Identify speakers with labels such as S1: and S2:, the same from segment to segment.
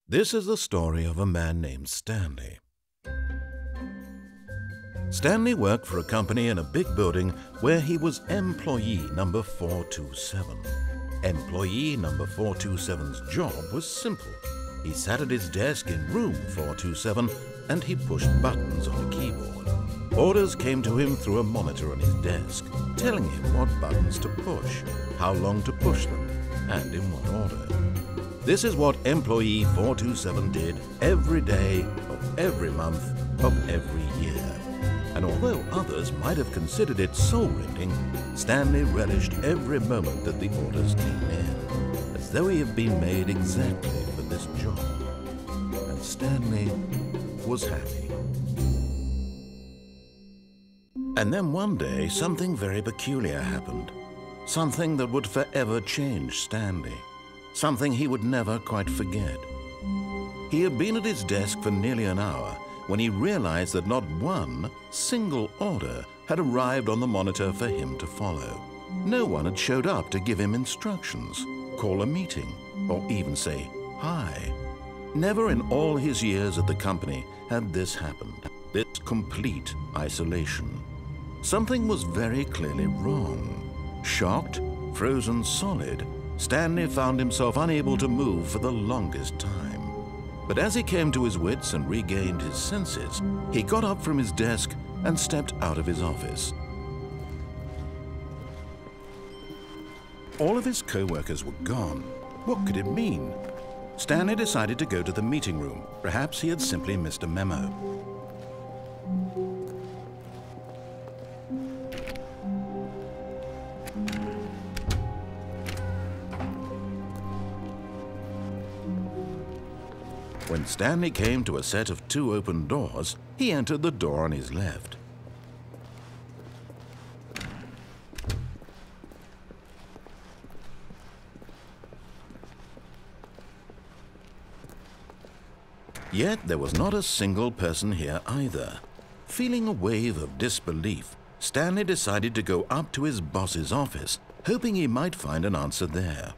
S1: This is the story of a man named Stanley. Stanley worked for a company in a big building where he was employee number 427. Employee number 427's job was simple. He sat at his desk in room 427 and he pushed buttons on a keyboard. Orders came to him through a monitor on his desk, telling him what buttons to push, how long to push them, and in what order. This is what employee 427 did every day of every month of every year. And although others might have considered it soul-rending, Stanley relished every moment that the orders came in, as though he had been made exactly for this job. And Stanley was happy. And then one day, something very peculiar happened. Something that would forever change Stanley. Something he would never quite forget. He had been at his desk for nearly an hour when he realized that not one single order had arrived on the monitor for him to follow. No one had showed up to give him instructions, call a meeting, or even say hi. Never in all his years at the company had this happened, this complete isolation. Something was very clearly wrong. Shocked, frozen solid, Stanley found himself unable to move for the longest time. But as he came to his wits and regained his senses, he got up from his desk and stepped out of his office. All of his co-workers were gone. What could it mean? Stanley decided to go to the meeting room. Perhaps he had simply missed a memo. When Stanley came to a set of 2 open doors, he entered the door on his left. Yet there was not a single person here either. Feeling a wave of disbelief, Stanley decided to go up to his boss's office, hoping he might find an answer there.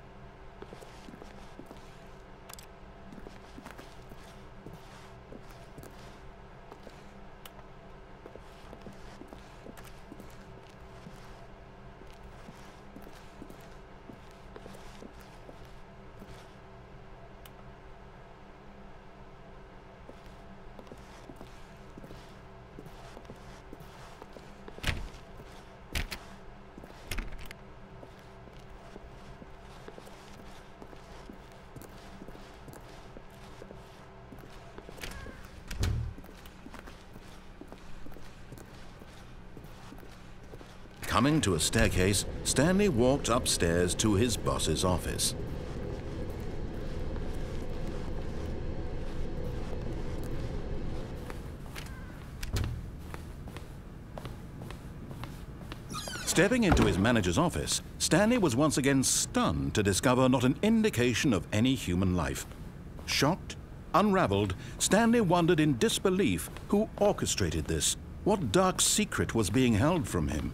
S1: Coming to a staircase, Stanley walked upstairs to his boss's office. Stepping into his manager's office, Stanley was once again stunned to discover not an indication of any human life. Shocked, unraveled, Stanley wondered in disbelief who orchestrated this. What dark secret was being held from him?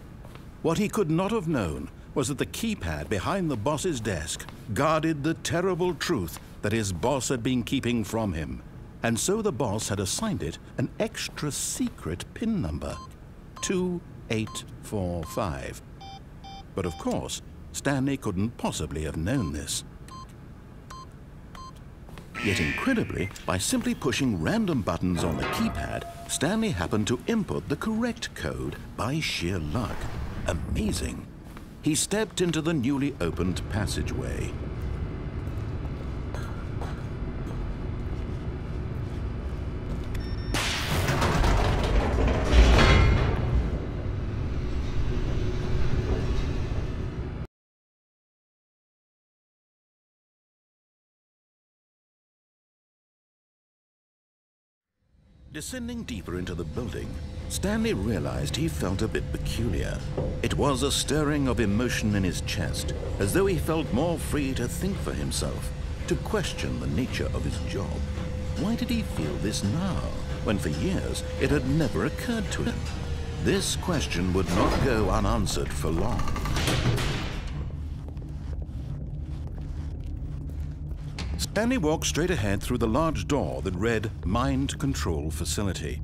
S1: What he could not have known was that the keypad behind the boss's desk guarded the terrible truth that his boss had been keeping from him. And so the boss had assigned it an extra secret PIN number, 2845. But of course, Stanley couldn't possibly have known this. Yet incredibly, by simply pushing random buttons on the keypad, Stanley happened to input the correct code by sheer luck. Amazing. He stepped into the newly opened passageway. Descending deeper into the building, Stanley realized he felt a bit peculiar. It was a stirring of emotion in his chest, as though he felt more free to think for himself, to question the nature of his job. Why did he feel this now, when for years it had never occurred to him? This question would not go unanswered for long. Stanley walked straight ahead through the large door that read Mind Control Facility.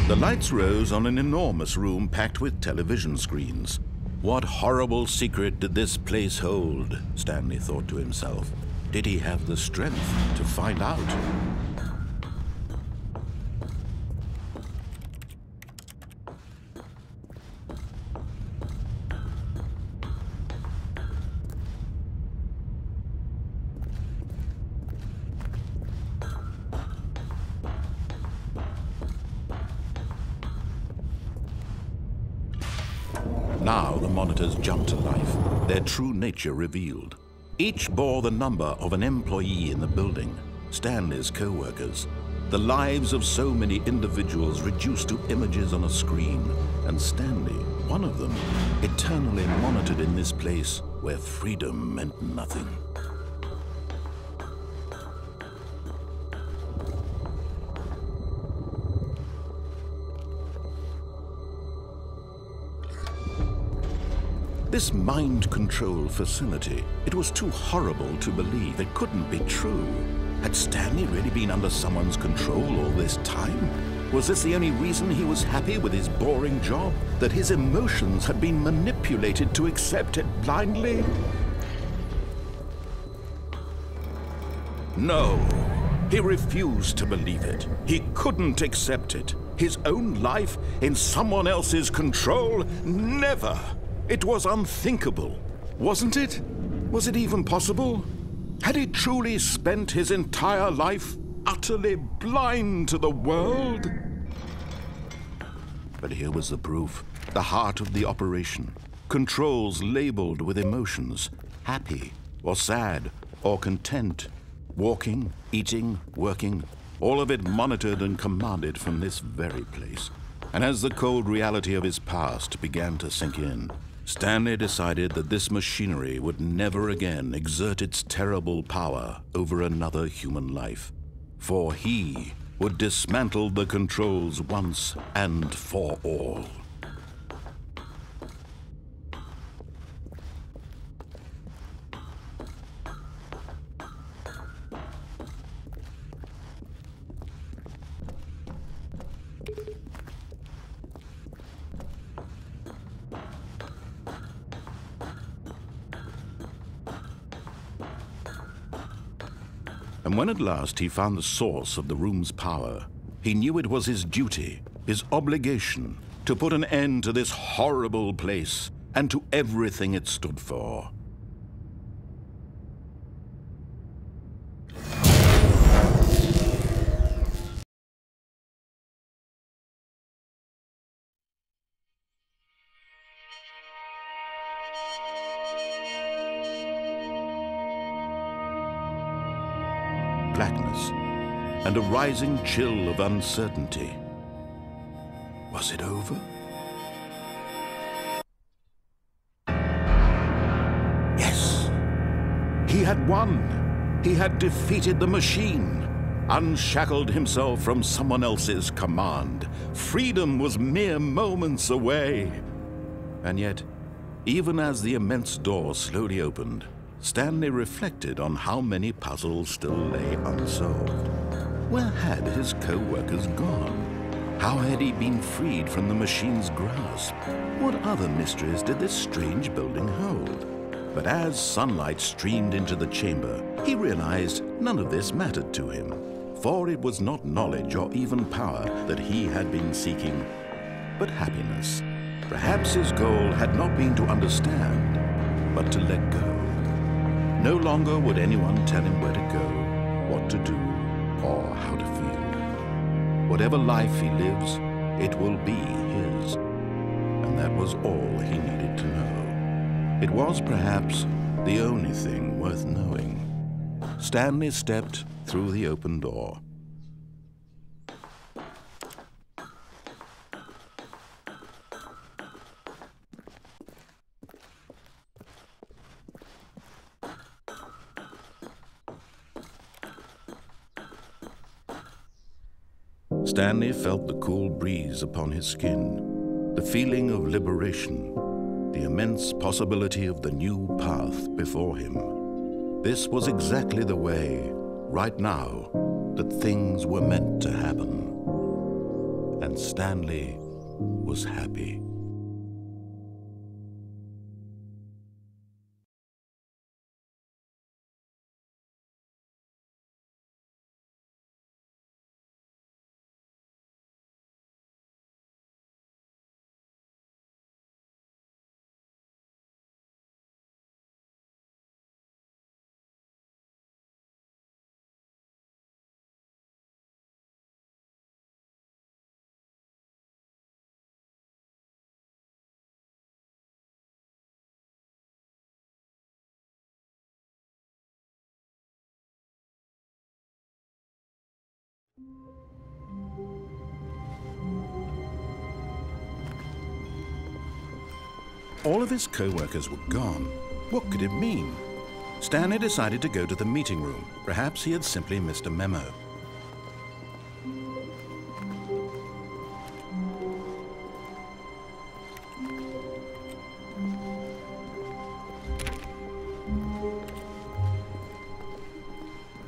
S1: The lights rose on an enormous room packed with television screens. What horrible secret did this place hold? Stanley thought to himself. Did he have the strength to find out? Now the monitors jumped to life, their true nature revealed. Each bore the number of an employee in the building, Stanley's co-workers. The lives of so many individuals reduced to images on a screen, and Stanley, one of them, eternally monitored in this place where freedom meant nothing. This mind control facility, it was too horrible to believe. It couldn't be true. Had Stanley really been under someone's control all this time? Was this the only reason he was happy with his boring job? That his emotions had been manipulated to accept it blindly? No, he refused to believe it. He couldn't accept it. His own life in someone else's control? Never! It was unthinkable, wasn't it? Was it even possible? Had he truly spent his entire life utterly blind to the world? But here was the proof, the heart of the operation. Controls labeled with emotions, happy or sad or content. Walking, eating, working, all of it monitored and commanded from this very place. And as the cold reality of his past began to sink in, Stanley decided that this machinery would never again exert its terrible power over another human life, for he would dismantle the controls once and for all. And when at last he found the source of the room's power, he knew it was his duty, his obligation, to put an end to this horrible place and to everything it stood for. Blackness, and a rising chill of uncertainty. Was it over? Yes! He had won! He had defeated the machine, unshackled himself from someone else's command. Freedom was mere moments away. And yet, even as the immense door slowly opened, Stanley reflected on how many puzzles still lay unsolved. Where had his co-workers gone? How had he been freed from the machine's grasp? What other mysteries did this strange building hold? But as sunlight streamed into the chamber, he realized none of this mattered to him, for it was not knowledge or even power that he had been seeking, but happiness. Perhaps his goal had not been to understand, but to let go. No longer would anyone tell him where to go, what to do, or how to feel. Whatever life he lives, it will be his. And that was all he needed to know. It was perhaps the only thing worth knowing. Stanley stepped through the open door. Stanley felt the cool breeze upon his skin, the feeling of liberation, the immense possibility of the new path before him. This was exactly the way, right now, that things were meant to happen. And Stanley was happy. All of his co-workers were gone. What could it mean? Stanley decided to go to the meeting room. Perhaps he had simply missed a memo.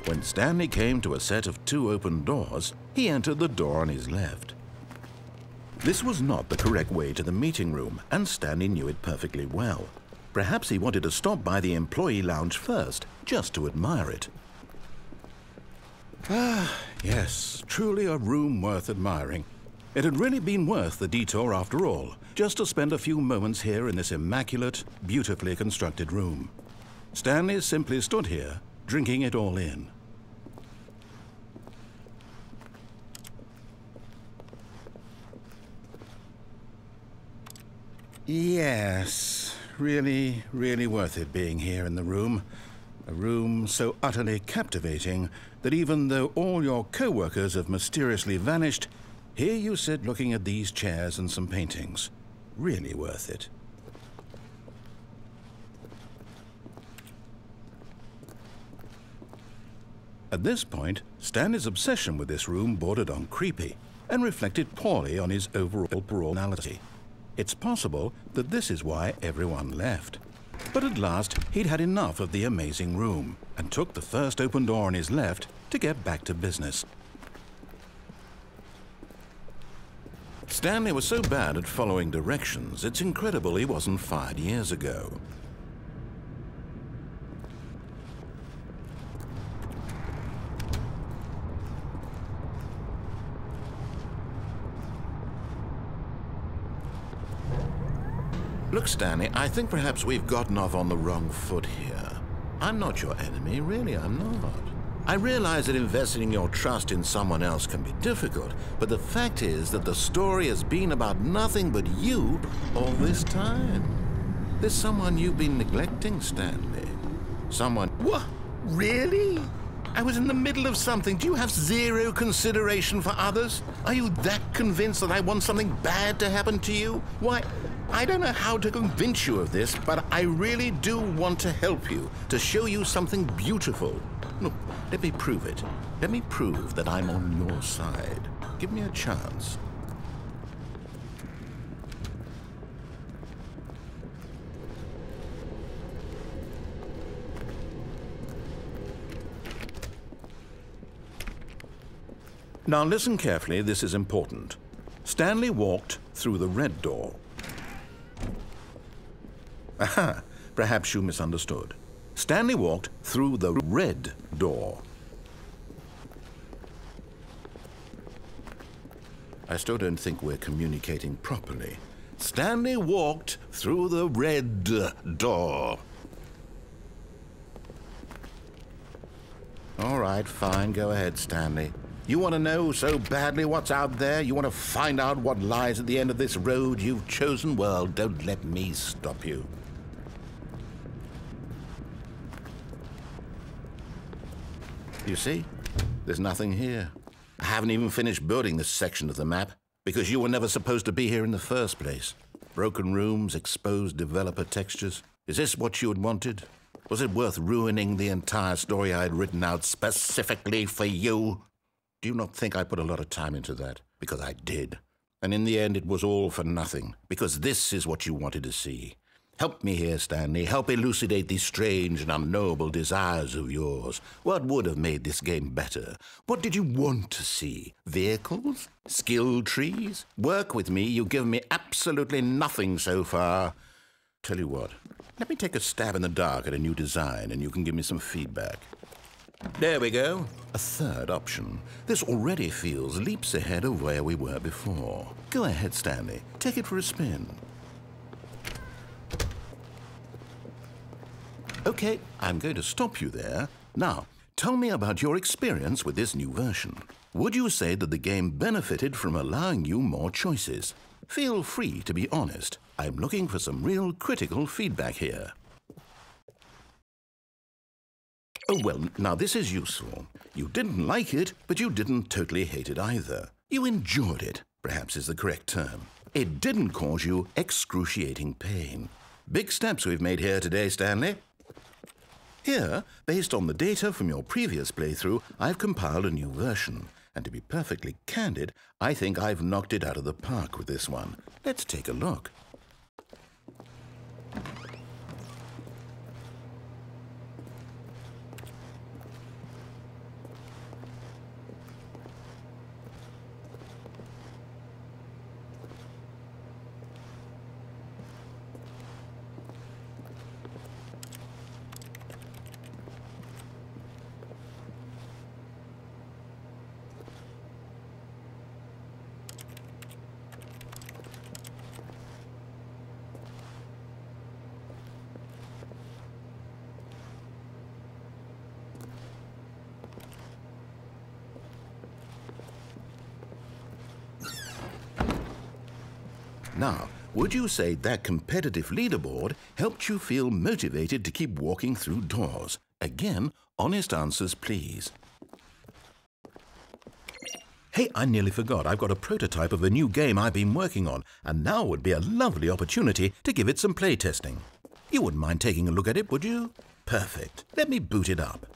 S1: When Stanley came to a set of 2 open doors, he entered the door on his left. This was not the correct way to the meeting room, and Stanley knew it perfectly well. Perhaps he wanted to stop by the employee lounge first, just to admire it. Ah, yes, truly a room worth admiring. It had really been worth the detour after all, just to spend a few moments here in this immaculate, beautifully constructed room. Stanley simply stood here, drinking it all in. Yes, really, really worth it being here in the room. A room so utterly captivating that even though all your co-workers have mysteriously vanished, here you sit looking at these chairs and some paintings. Really worth it. At this point, Stanley's obsession with this room bordered on creepy and reflected poorly on his overall personality. It's possible that this is why everyone left. But at last, he'd had enough of the amazing room and took the first open door on his left to get back to business. Stanley was so bad at following directions, it's incredible he wasn't fired years ago. Look, Stanley, I think perhaps we've gotten off on the wrong foot here. I'm not your enemy, really, I'm not. I realize that investing your trust in someone else can be difficult, but the fact is that the story has been about nothing but you all this time. There's someone you've been neglecting, Stanley. Someone... What? Really? I was in the middle of something. Do you have zero consideration for others? Are you that convinced that I want something bad to happen to you? Why, I don't know how to convince you of this, but I really do want to help you, to show you something beautiful. Look, let me prove it. Let me prove that I'm on your side. Give me a chance. Now listen carefully, this is important. Stanley walked through the red door. Aha, perhaps you misunderstood. Stanley walked through the red door. I still don't think we're communicating properly. Stanley walked through the red door. All right, fine, go ahead, Stanley. You want to know so badly what's out there? You want to find out what lies at the end of this road you've chosen? Well, don't let me stop you. You see? There's nothing here. I haven't even finished building this section of the map because you were never supposed to be here in the first place. Broken rooms, exposed developer textures. Is this what you had wanted? Was it worth ruining the entire story I had written out specifically for you? Do you not think I put a lot of time into that? Because I did. And in the end, it was all for nothing, because this is what you wanted to see. Help me here, Stanley. Help elucidate these strange and unknowable desires of yours. What would have made this game better? What did you want to see? Vehicles? Skill trees? Work with me. You've given me absolutely nothing so far. Tell you what, let me take a stab in the dark at a new design, and you can give me some feedback. There we go. A third option. This already feels leaps ahead of where we were before. Go ahead, Stanley. Take it for a spin. Okay, I'm going to stop you there. Now, tell me about your experience with this new version. Would you say that the game benefited from allowing you more choices? Feel free to be honest. I'm looking for some real critical feedback here. Oh, well, now this is useful. You didn't like it, but you didn't totally hate it either. You enjoyed it, perhaps is the correct term. It didn't cause you excruciating pain. Big steps we've made here today, Stanley. Here, based on the data from your previous playthrough, I've compiled a new version. And to be perfectly candid, I think I've knocked it out of the park with this one. Let's take a look. Now, would you say that competitive leaderboard helped you feel motivated to keep walking through doors? Again, honest answers, please. Hey, I nearly forgot. I've got a prototype of a new game I've been working on, and now would be a lovely opportunity to give it some playtesting. You wouldn't mind taking a look at it, would you? Perfect. Let me boot it up.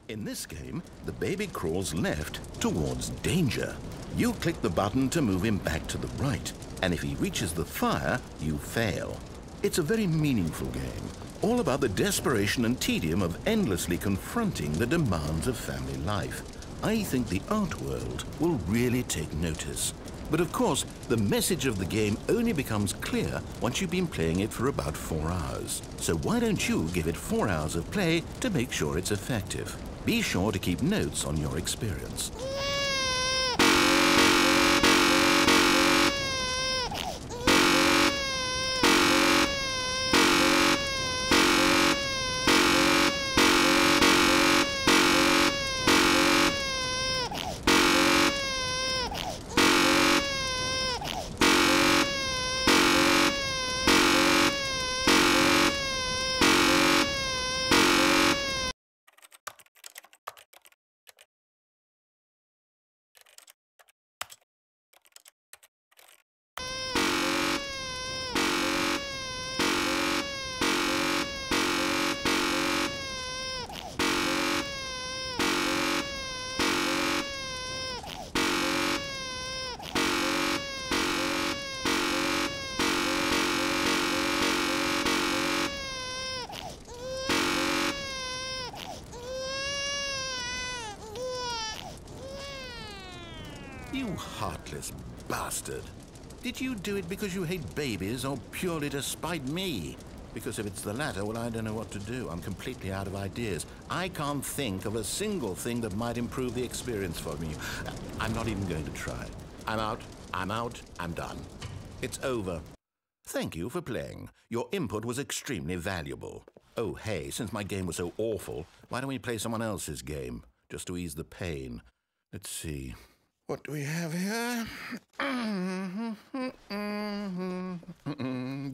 S1: In this game, the baby crawls left towards danger. You click the button to move him back to the right, and if he reaches the fire, you fail. It's a very meaningful game, all about the desperation and tedium of endlessly confronting the demands of family life. I think the art world will really take notice. But of course, the message of the game only becomes clear once you've been playing it for about 4 hours. So why don't you give it 4 hours of play to make sure it's effective? Be sure to keep notes on your experience. You heartless bastard. Did you do it because you hate babies or purely to spite me? Because if it's the latter, well, I don't know what to do. I'm completely out of ideas. I can't think of a single thing that might improve the experience for me. I'm not even going to try. I'm out, I'm done. It's over. Thank you for playing. Your input was extremely valuable. Oh, hey, since my game was so awful, why don't we play someone else's game, just to ease the pain? Let's see. What do we have here?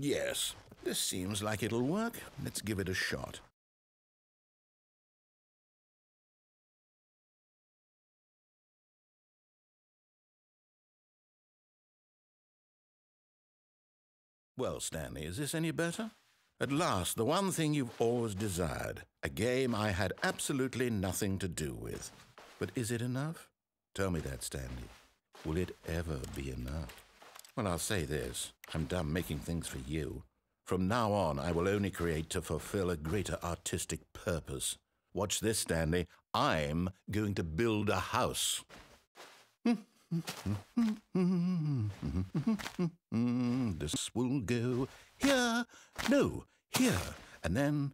S1: Yes, this seems like it'll work. Let's give it a shot. Well, Stanley, is this any better? At last, the one thing you've always desired. A game I had absolutely nothing to do with. But is it enough? Tell me that, Stanley. Will it ever be enough? Well, I'll say this. I'm done making things for you. From now on, I will only create to fulfill a greater artistic purpose. Watch this, Stanley. I'm going to build a house. This will go here, no, here, and then...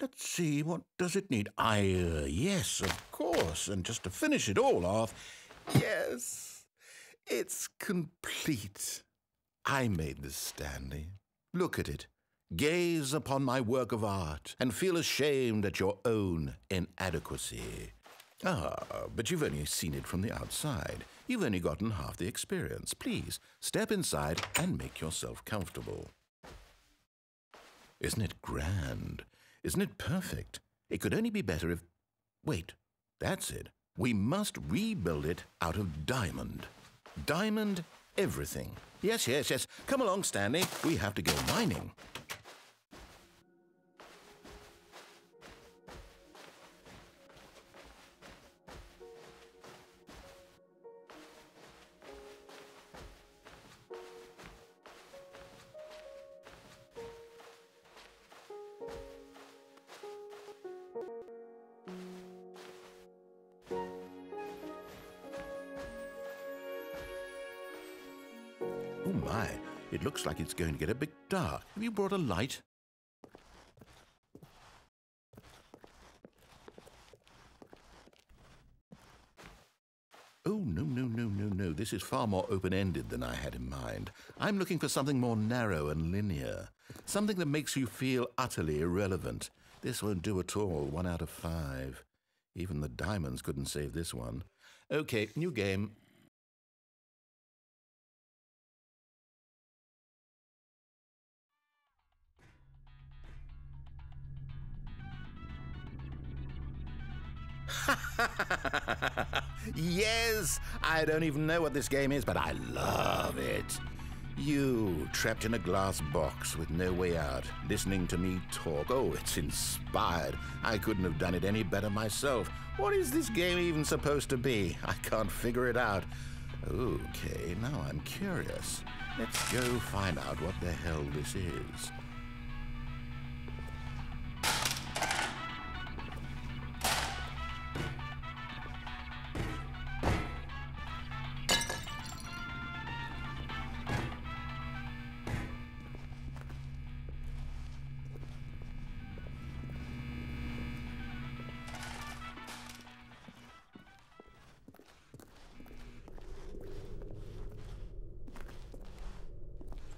S1: Let's see, what does it need? Yes, of course, and just to finish it all off, yes, it's complete. I made this, Stanley. Look at it. Gaze upon my work of art and feel ashamed at your own inadequacy. But you've only seen it from the outside. You've only gotten half the experience. Please, step inside and make yourself comfortable. Isn't it grand? Isn't it perfect? It could only be better if... Wait, that's it. We must rebuild it out of diamond. Diamond everything. Yes, yes, yes. Come along, Stanley. We have to go mining. Oh my, it looks like it's going to get a bit dark. Have you brought a light? Oh, no. This is far more open-ended than I had in mind. I'm looking for something more narrow and linear. Something that makes you feel utterly irrelevant. This won't do at all. 1 out of 5. Even the diamonds couldn't save this one. Okay, new game. Yes! I don't even know what this game is, but I love it. You, trapped in a glass box with no way out, listening to me talk. Oh, it's inspired. I couldn't have done it any better myself. What is this game even supposed to be? I can't figure it out. Okay, now I'm curious. Let's go find out what the hell this is.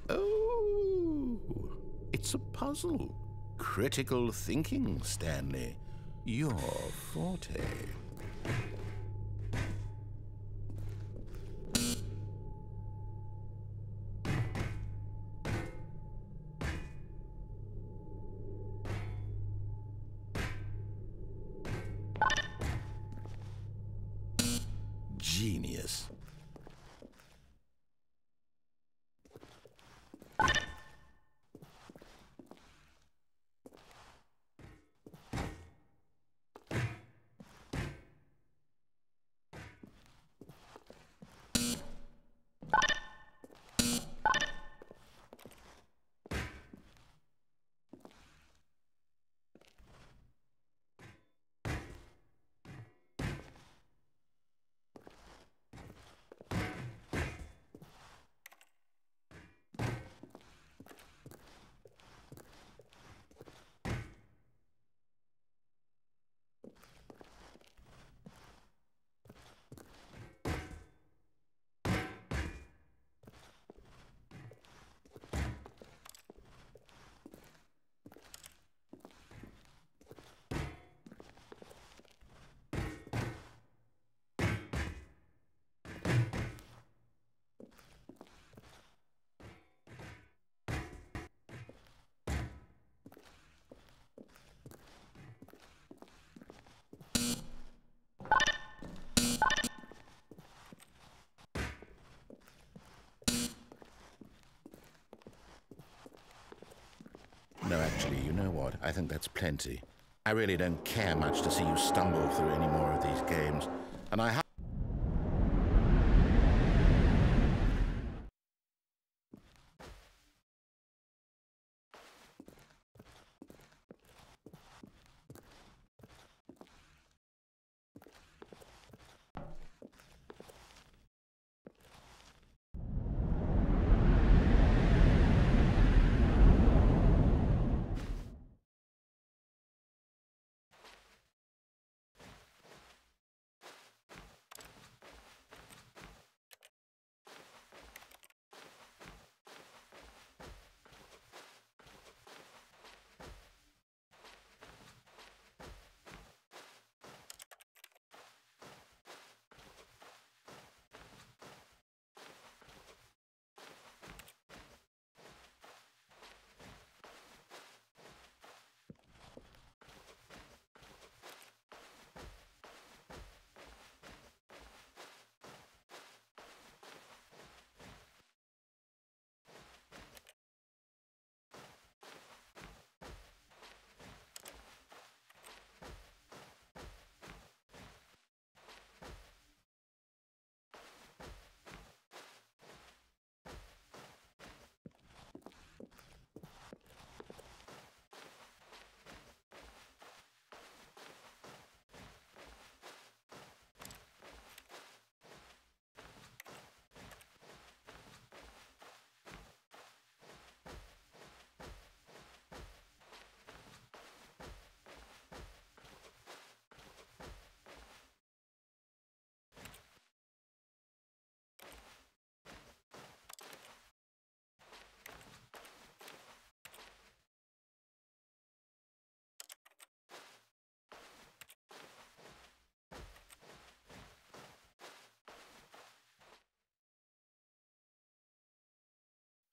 S1: Oh, it's a puzzle. Critical thinking, Stanley. Your forte. Genius. Actually, you know what? I think that's plenty. I really don't care much to see you stumble through any more of these games. And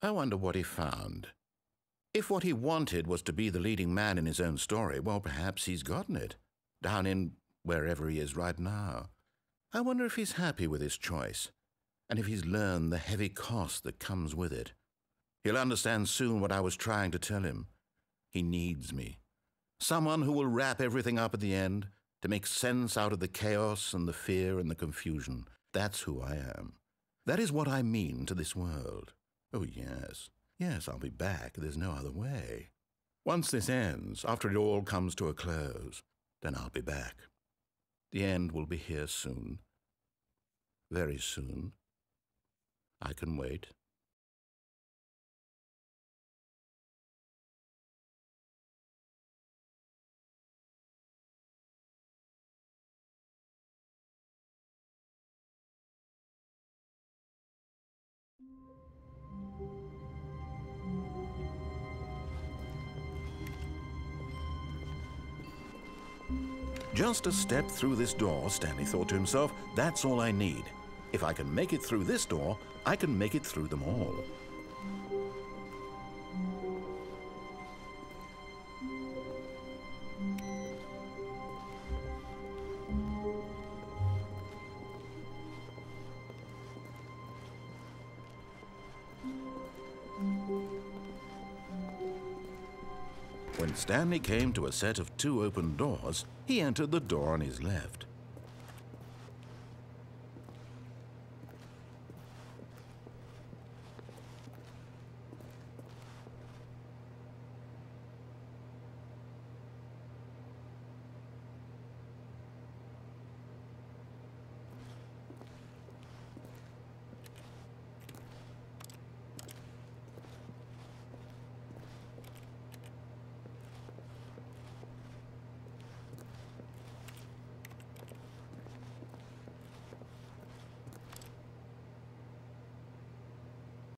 S1: I wonder what he found. If what he wanted was to be the leading man in his own story, well, perhaps he's gotten it, down in wherever he is right now. I wonder if he's happy with his choice, and if he's learned the heavy cost that comes with it. He'll understand soon what I was trying to tell him. He needs me. Someone who will wrap everything up at the end, to make sense out of the chaos and the fear and the confusion. That's who I am. That is what I mean to this world. Oh, yes. Yes, I'll be back. There's no other way. Once this ends, after it all comes to a close, then I'll be back. The end will be here soon. Very soon. I can wait. Just a step through this door, Stanley thought to himself. That's all I need. If I can make it through this door, I can make it through them all. When Stanley came to a set of 2 open doors, he entered the door on his left.